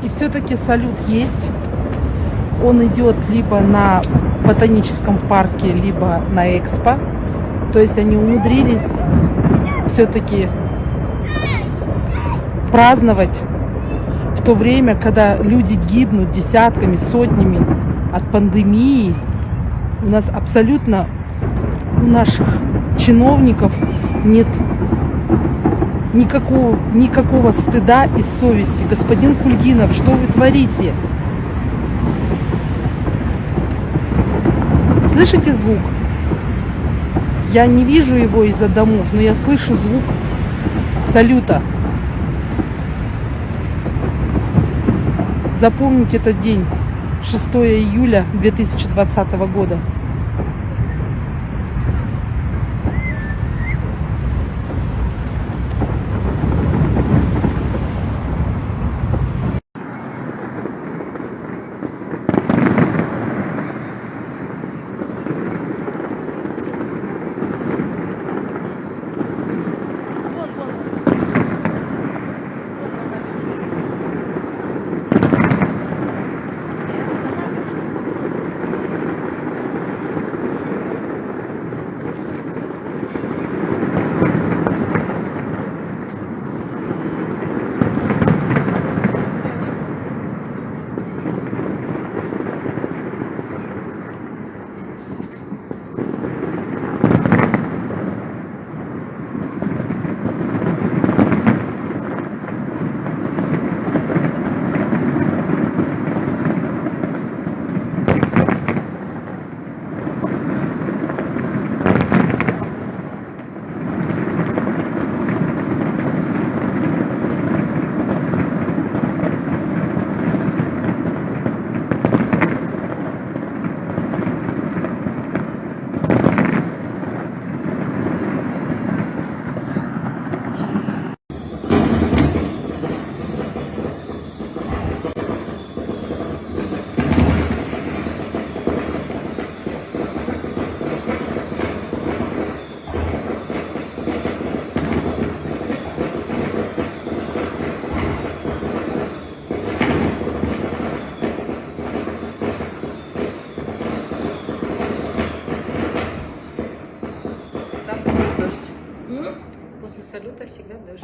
И все-таки салют есть. Он идет либо на ботаническом парке, либо на Экспо. То есть они умудрились все-таки праздновать в то время, когда люди гибнут десятками, сотнями от пандемии. У нас абсолютно, у наших чиновников нет никакого стыда и совести. Господин Кульгинов, что вы творите? Слышите звук? Я не вижу его из-за домов, но я слышу звук салюта. Запомните этот день, 6 июля 2020 года. Завтра будет дождь. После салюта всегда дождь.